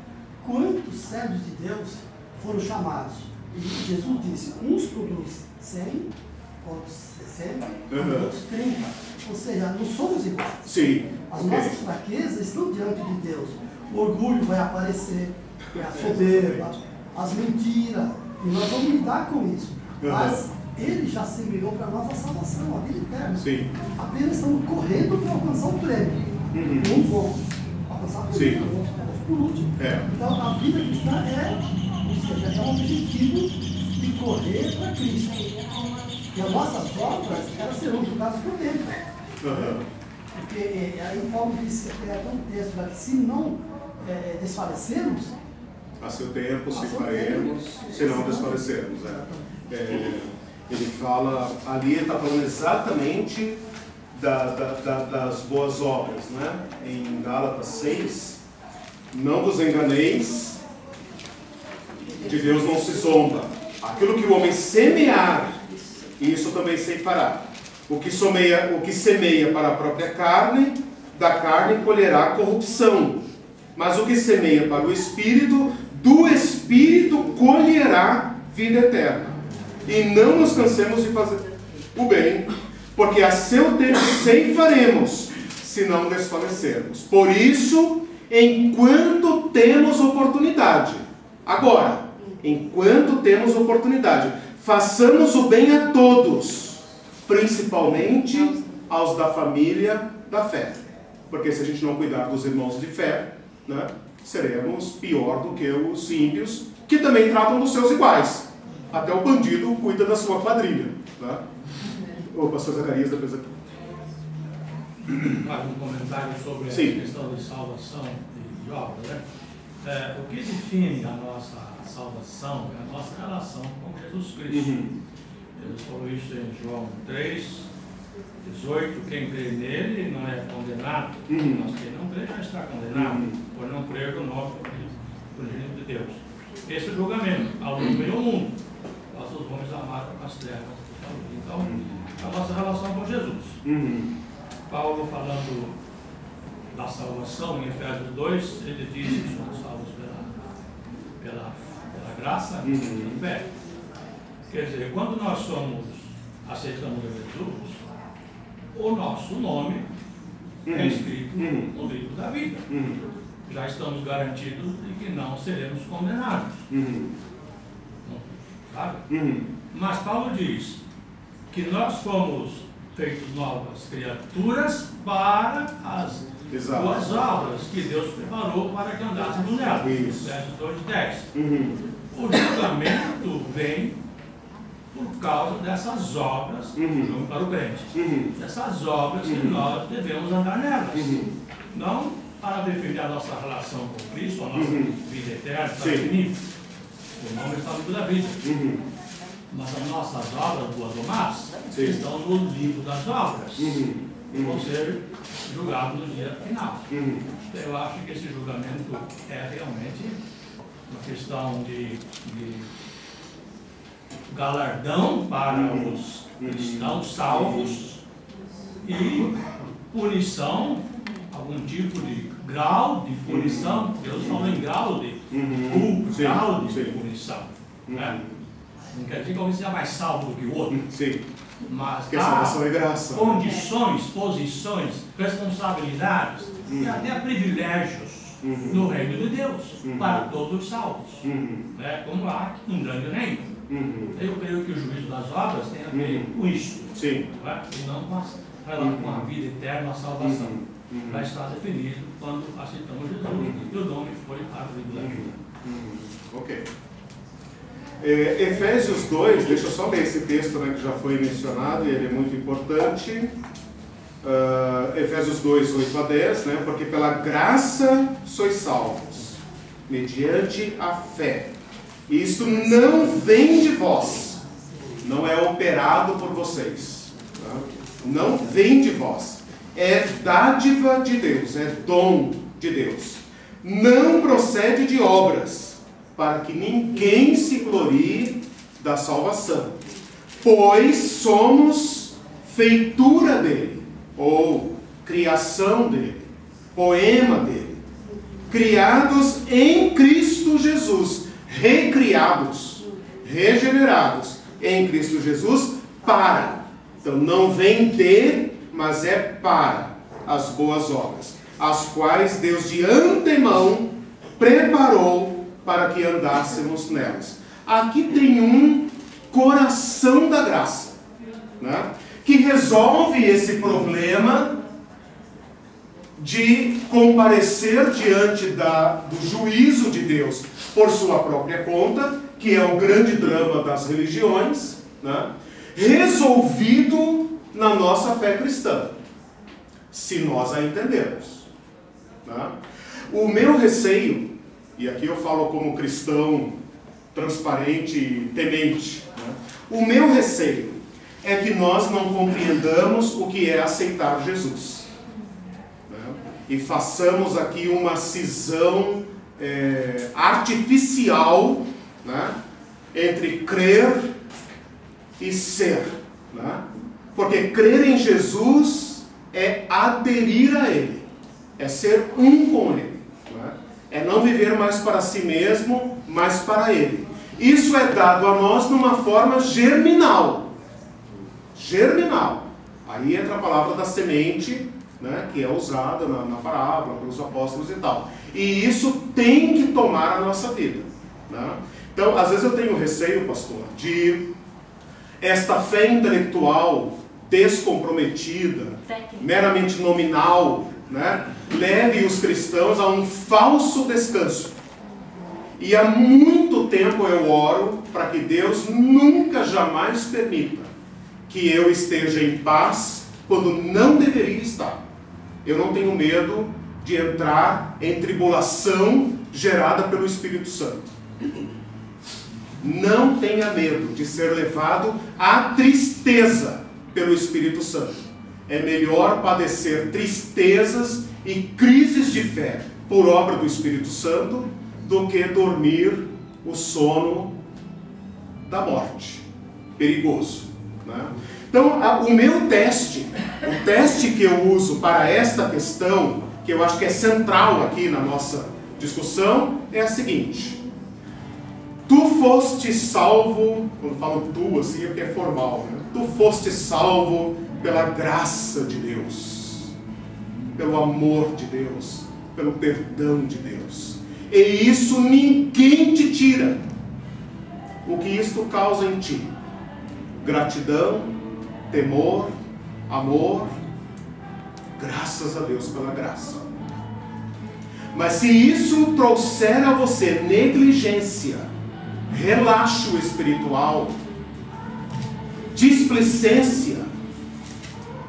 Quantos servos de Deus foram chamados? E Jesus disse, uns produzem 100, outros 60, outros 30. Ou seja, não somos iguais. Sim. As nossas fraquezas estão diante de Deus. O orgulho vai aparecer, a soberba, as mentiras. E nós vamos lidar com isso. Mas Ele já semeou para nós a salvação, a vida eterna. Sim. Apenas estamos correndo para alcançar o prêmio. Uns vão alcançar o prêmio, outros por último. Então a vida cristã é um objetivo de correr para Cristo. E as nossas obras, elas serão julgadas por dentro. Porque aí Paulo disse, até um texto, que se não desfalecermos, a seu tempo se faremos, se não desfalecermos. Ele fala, ali ele está falando exatamente das boas obras, né? Em Gálatas 6, não vos enganeis, de Deus não se zomba. Aquilo que o homem semear, isso também ceifará. O que semeia para a própria carne, da carne colherá corrupção. Mas o que semeia para o Espírito, do Espírito colherá vida eterna. E não nos cansemos de fazer o bem, porque a seu tempo ceifaremos, se não desfalecermos. Por isso, enquanto temos oportunidade, agora, enquanto temos oportunidade, façamos o bem a todos, principalmente aos da família da fé. Porque se a gente não cuidar dos irmãos de fé, né, seremos pior do que os ímpios, que também tratam dos seus iguais. Até o bandido cuida da sua quadrilha. Né? O pastor Zacarias, depois aqui. Mais um comentário sobre a questão de salvação e de obra, né? O que define a nossa salvação é a nossa relação com Jesus Cristo. Jesus falou isso em João 3, 18, quem crê nele não é condenado, mas quem não crê já está condenado, por não crer no nome do Filho de Deus. Esse é o julgamento. A luz veio ao mundo, nós os homens amaram as trevas. Então, a nossa relação com Jesus. Paulo, falando da salvação em Efésios 2, ele diz que somos salvos pela graça e pela fé. Quer dizer, quando nós aceitamos Jesus, o nosso nome é escrito no livro da vida. Já estamos garantidos de que não seremos condenados. Sabe? Mas Paulo diz que nós fomos feitos novas criaturas para as boas obras que Deus preparou para que andássemos nelas. Efésios 2:10. O julgamento vem por causa dessas obras para o crente. Dessas obras que nós devemos andar nelas. Não para defender a nossa relação com Cristo, a nossa vida eterna, está definido. O nome está no livro da vida. Mas as nossas obras, boas ou más, estão no livro das obras. E vão ser julgados no dia final. Eu acho que esse julgamento é realmente uma questão de galardão para os cristãos salvos e punição, algum tipo de grau de punição. Deus falou em grau de culpa, grau de punição. Né? Não quer dizer que alguém seja mais salvo do que o outro. Mas há condições, posições, responsabilidades e até privilégios no reino de Deus para todos os salvos. Né? Como há um grande reino. Eu creio que o juízo das obras tem a ver com isso. Né? E não com a vida eterna, a salvação. Vai estar definido quando aceitamos Jesus e o nome foi atribuído à vida. Ok. Efésios 2, deixa eu só ler esse texto, né, que já foi mencionado e ele é muito importante. Efésios 2, 8 a 10, né, porque pela graça sois salvos, mediante a fé. E isto não vem de vós, não é operado por vocês, tá? Não vem de vós, é dádiva de Deus, é dom de Deus. Não procede de obras, para que ninguém se glorie da salvação, pois somos feitura dele, ou criação dele, poema dele, criados em Cristo Jesus, recriados, regenerados em Cristo Jesus para, então não vem de, mas é para as boas obras, as quais Deus de antemão preparou para que andássemos nelas. Aqui tem um coração da graça, né, que resolve esse problema de comparecer diante do juízo de Deus por sua própria conta, que é o grande drama das religiões, né, resolvido na nossa fé cristã, se nós a entendermos. Né? O meu receio, e aqui eu falo como cristão transparente e temente, né? O meu receio é que nós não compreendamos o que é aceitar Jesus, né? E façamos aqui uma cisão artificial, né, entre crer e ser, né? Porque crer em Jesus é aderir a Ele, é ser um com Ele, né? É não viver mais para si mesmo, mas para Ele. Isso é dado a nós numa forma germinal. Germinal. Aí entra a palavra da semente, né, que é usada na parábola pelos apóstolos e tal. E isso tem que tomar a nossa vida, né? Então, às vezes eu tenho receio, pastor, de esta fé intelectual descomprometida, meramente nominal, né, leve os cristãos a um falso descanso. E há muito tempo eu oro para que Deus nunca, jamais permita que eu esteja em paz quando não deveria estar. Eu não tenho medo de entrar em tribulação gerada pelo Espírito Santo. Não tenha medo de ser levado à tristeza pelo Espírito Santo. É melhor padecer tristezas e crises de fé por obra do Espírito Santo do que dormir o sono da morte, perigoso, né? Então, o meu teste, o teste que eu uso para esta questão, que eu acho que é central aqui na nossa discussão, é a seguinte: tu foste salvo, quando falo tu assim é porque é formal, né? Tu foste salvo pela graça de Deus, pelo amor de Deus, pelo perdão de Deus. E isso ninguém te tira. O que isto causa em ti? Gratidão, temor, amor, graças a Deus pela graça. Mas se isso trouxer a você negligência, relaxo espiritual, displicência.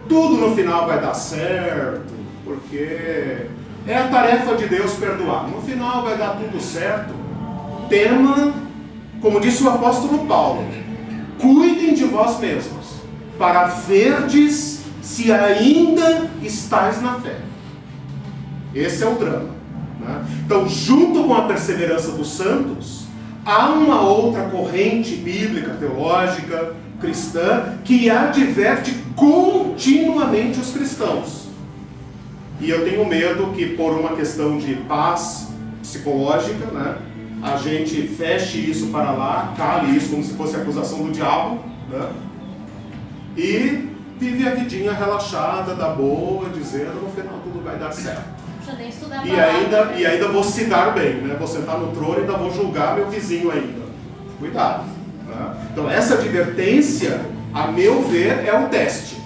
Tudo no final vai dar certo, porque é a tarefa de Deus perdoar. No final vai dar tudo certo. Tema, como disse o apóstolo Paulo, cuidem de vós mesmos, para verdes se ainda estáis na fé. Esse é o drama, né? Então, junto com a perseverança dos santos, há uma outra corrente bíblica, teológica, cristã, que adverte continuamente os cristãos. E eu tenho medo que, por uma questão de paz psicológica, né, a gente feche isso para lá, cale isso como se fosse acusação do diabo, né, e vive a vidinha relaxada, da boa, dizendo no final tudo vai dar certo. E ainda vou se dar bem, né? Vou sentar no trono e ainda vou julgar meu vizinho ainda. Cuidado, né? Então essa advertência, a meu ver, é o teste.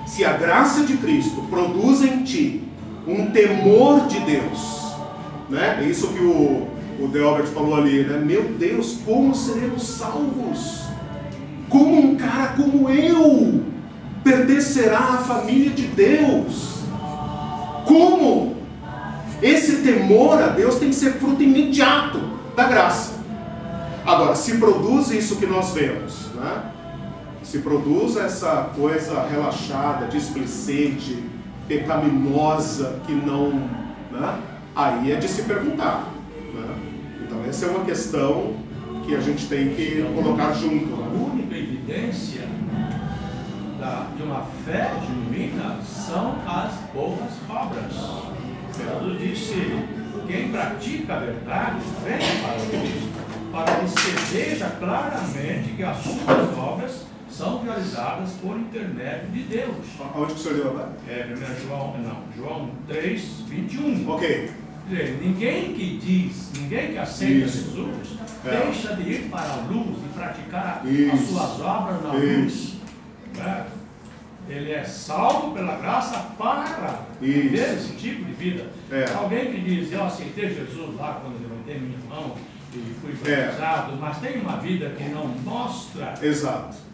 Se a graça de Cristo produz em ti um temor de Deus, né? É isso que o Delbert falou ali, né? Meu Deus, como seremos salvos? Como um cara como eu pertencerá à família de Deus? Como? Esse temor a Deus tem que ser fruto imediato da graça. Agora, se produz isso que nós vemos, né? Se produz essa coisa relaxada, displicente, pecaminosa, que não... né? Aí é de se perguntar, né? Então essa é uma questão que a gente tem que colocar junto, né? A única evidência de uma fé genuína são as boas obras. Jesus disse: quem pratica a verdade vem para Cristo, para que se veja claramente que as suas obras são realizadas por intermédio de Deus. Onde que o senhor deu agora? João 3, 21. Ok. Ninguém que aceita Jesus deixa de ir para a luz e praticar as suas obras na luz. Ele é salvo pela graça para viver esse tipo de vida. Alguém que diz: eu aceitei Jesus lá quando levantei minha mão e fui batizado, mas tem uma vida que não mostra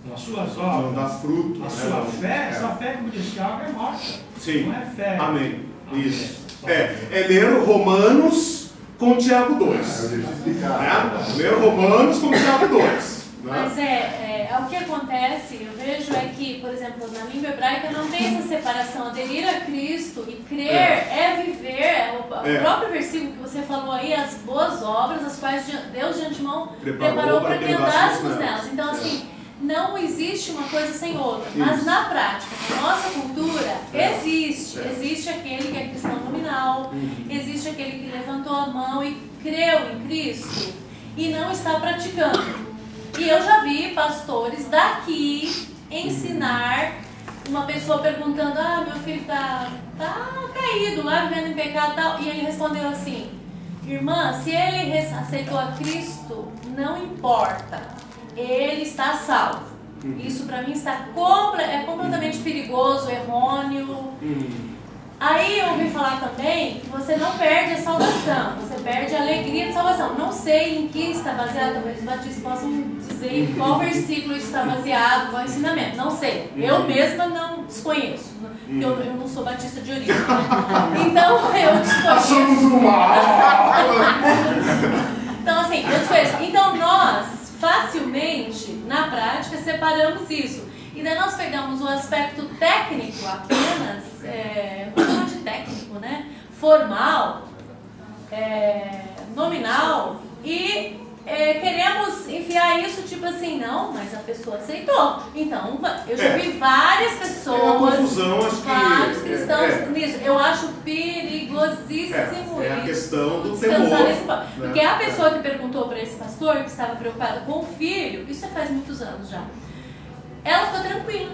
nas suas obras, não dá fruto, a sua fé, essa fé, como diz Tiago, é morta. Sim. Não é fé. Amém. Isso. É ler Romanos com Tiago 2. Ler Romanos com Tiago 2. Mas o que acontece, eu vejo é que, por exemplo, na língua hebraica não tem essa separação. Aderir a Cristo e crer é viver. O próprio versículo que você falou aí, as boas obras, as quais Deus de antemão preparou para que andássemos nelas. Então, assim, não existe uma coisa sem outra. Mas na prática, na nossa cultura, existe aquele que é cristão nominal, existe aquele que levantou a mão e creu em Cristo e não está praticando. E eu já vi pastores daqui ensinar uma pessoa perguntando: meu filho tá caído lá, vivendo em pecado e tal. E ele respondeu assim: irmã, se ele aceitou a Cristo, não importa, ele está salvo. Isso para mim está completamente perigoso, errôneo. Aí eu ouvi falar também que você não perde a salvação, você perde a alegria de salvação. Não sei em que está baseado, talvez os batistas possam dizer em qual versículo está baseado, qual ensinamento. Não sei, eu mesma não desconheço, porque eu não sou batista de origem. Então eu desconheço. Somos uma. Então assim, eu desconheço. Então nós facilmente, na prática, separamos isso. E daí nós pegamos o aspecto técnico apenas, vou chamar de técnico, né? Formal, nominal, e queremos enfiar isso tipo assim: não, mas a pessoa aceitou. Então, eu já vi várias pessoas, vários cristãos nisso. Eu acho perigosíssimo a questão do descansar nesse temor, porque a pessoa que perguntou para esse pastor, que estava preocupada com o filho, isso faz muitos anos já, ela ficou tranquila.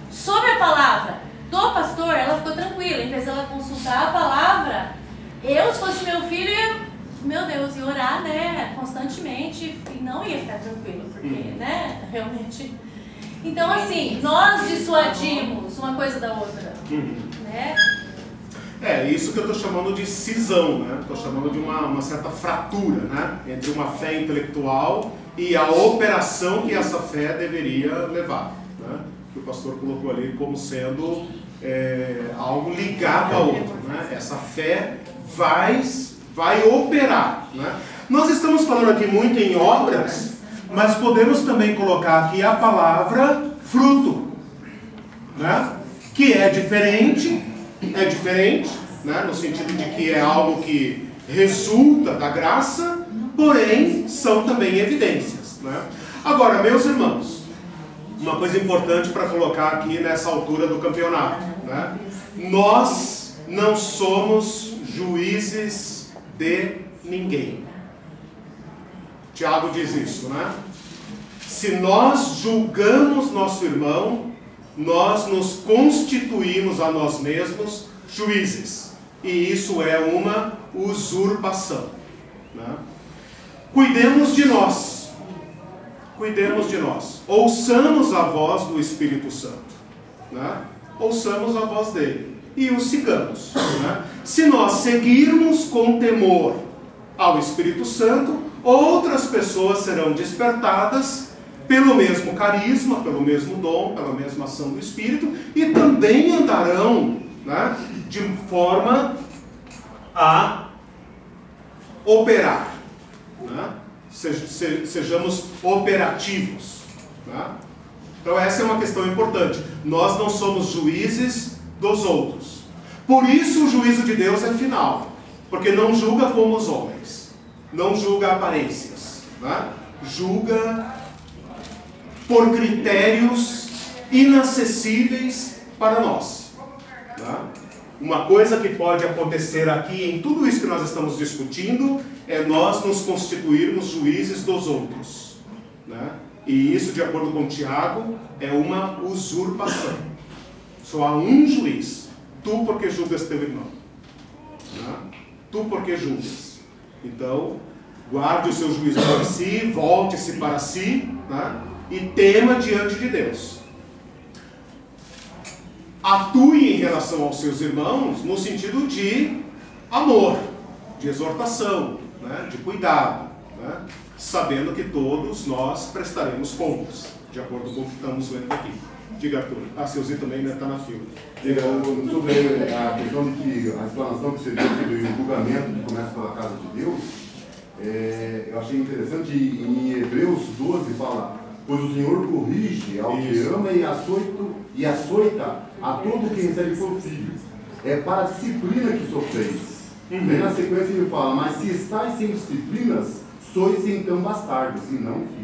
Sobre a palavra do pastor, ela ficou tranquila. Em vez de ela consultar a palavra, se fosse meu filho, meu Deus, ia orar, né, constantemente, e não ia ficar tranquila, porque, né, realmente... Então, assim, nós dissuadimos uma coisa da outra, né? Isso que eu estou chamando de cisão, né? Estou chamando de uma certa fratura, né? Entre uma fé intelectual e a operação que essa fé deveria levar, né? Que o pastor colocou ali como sendo algo ligado ao outro, né? Essa fé vai operar, né? Nós estamos falando aqui muito em obras, mas podemos também colocar aqui a palavra fruto, né? Que é diferente, né? No sentido de que é algo que resulta da graça, porém são também evidências, né? Agora, meus irmãos, uma coisa importante para colocar aqui nessa altura do campeonato, né? Nós não somos juízes de ninguém. Tiago diz isso, né? Se nós julgamos nosso irmão, nós nos constituímos a nós mesmos juízes. E isso é uma usurpação, né? Cuidemos de nós. Cuidemos de nós. Ouçamos a voz do Espírito Santo, né? Ouçamos a voz dele e o sigamos, né? Se nós seguirmos com temor ao Espírito Santo, outras pessoas serão despertadas pelo mesmo carisma, pelo mesmo dom, pela mesma ação do Espírito, e também andarão, né, de forma a operar, né? Sejamos operativos, né? Então essa é uma questão importante. Nós não somos juízes dos outros. Por isso o juízo de Deus é final, porque não julga como os homens, não julga aparências, né? Julga por critérios inacessíveis para nós, né? Uma coisa que pode acontecer aqui em tudo isso que nós estamos discutindo é nós nos constituirmos juízes dos outros, né? E isso, de acordo com Tiago, é uma usurpação. Só há um juiz. Tu porque julgas teu irmão, né? Tu porque julgas. Então, guarde o seu juízo para si, volte-se para si, né? E tema diante de Deus. Atue em relação aos seus irmãos no sentido de amor, de exortação, né? De cuidado, né? Sabendo que todos nós prestaremos contas, de acordo com o que estamos vendo aqui. Diga, Arthur. A Silzinha também está na fila. Diga, sobre a questão de que a explanação que você deu sobre o julgamento que começa pela casa de Deus, eu achei interessante, em Hebreus 12 fala: pois o Senhor corrige ao que ama e açoita a todo que recebe por filho. É para a disciplina que sofreis. Daí na sequência ele fala: mas se estáis sem disciplinas, sois então bastardos e não filhos.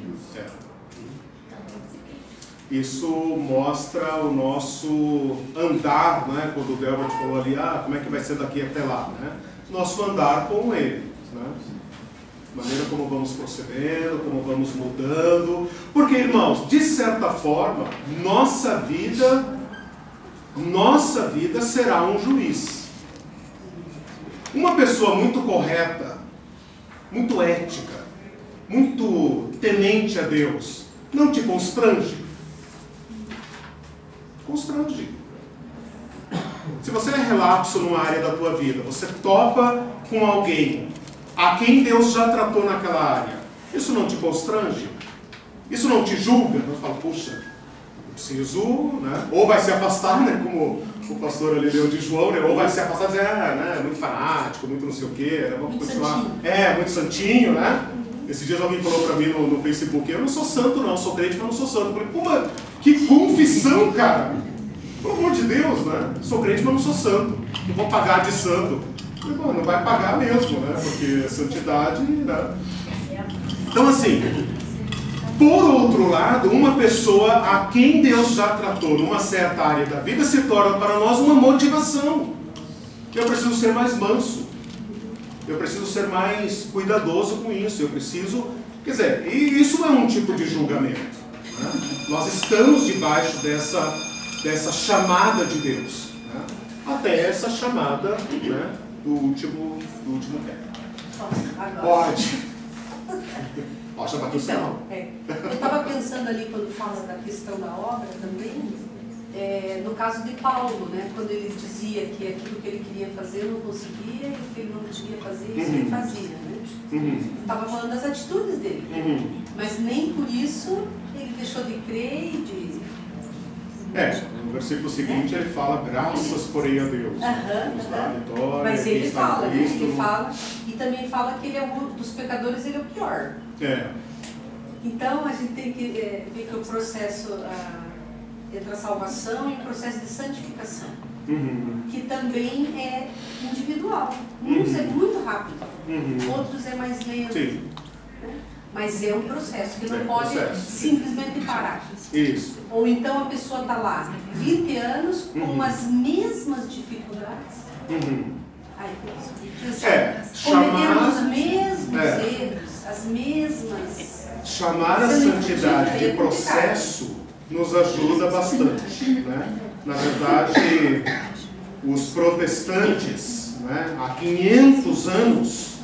Isso mostra o nosso andar, né? Quando o Delbert falou ali, como é que vai ser daqui até lá, né? Nosso andar com ele, né? Maneira como vamos procedendo, como vamos mudando. Porque, irmãos, de certa forma, nossa vida será um juiz. Uma pessoa muito correta, muito ética, muito temente a Deus, não te constrange? Constrange. Se você é relapso numa área da tua vida, você topa com alguém a quem Deus já tratou naquela área, isso não te constrange? Isso não te julga? Não fala, puxa, eu preciso, né? Ou vai se afastar, né? Como o pastor ali leu de João, né? Ou vai se afastar e dizer, né? Muito fanático, muito não sei o quê, né? Vamos continuar. Muito santinho, né? Esses dias alguém falou pra mim no Facebook, eu não sou santo não, sou crente, mas não sou santo. Eu falei, pô, mano, que confissão, cara! Pelo amor de Deus, né? Sou crente, mas não sou santo. Não vou pagar de santo. Eu falei, não vai pagar mesmo, né? Porque santidade, né? Então, assim, por outro lado, uma pessoa a quem Deus já tratou numa certa área da vida se torna para nós uma motivação. Eu preciso ser mais manso. Eu preciso ser mais cuidadoso com isso. Eu preciso... Quer dizer, e isso é um tipo de julgamento, né? Nós estamos debaixo dessa chamada de Deus, né? Até essa chamada, né, do último tempo. Pode. Pode chamar o céu. Eu estava pensando ali quando fala da questão da obra também, no caso de Paulo, né, quando ele dizia que aquilo que ele queria fazer não conseguia e o que ele não podia fazer, isso ele fazia, né? Estava falando das atitudes dele. Mas nem por isso ele deixou de crer e de... No versículo seguinte ele fala, graças porém a Deus. Vitória, mas ele fala, ele fala, e também fala que ele é dos pecadores, ele é o pior. Então a gente tem que ver que o processo entre a salvação e o processo de santificação, que também é individual. Uns é muito rápido, outros é mais lento. Mas é um processo que não pode simplesmente parar. Isso. Ou então a pessoa está lá 20 anos com as mesmas dificuldades. Cometendo os mesmos erros, as mesmas... Chamar a santidade de processo nos ajuda bastante. Né? Na verdade, os protestantes, né, há 500 anos,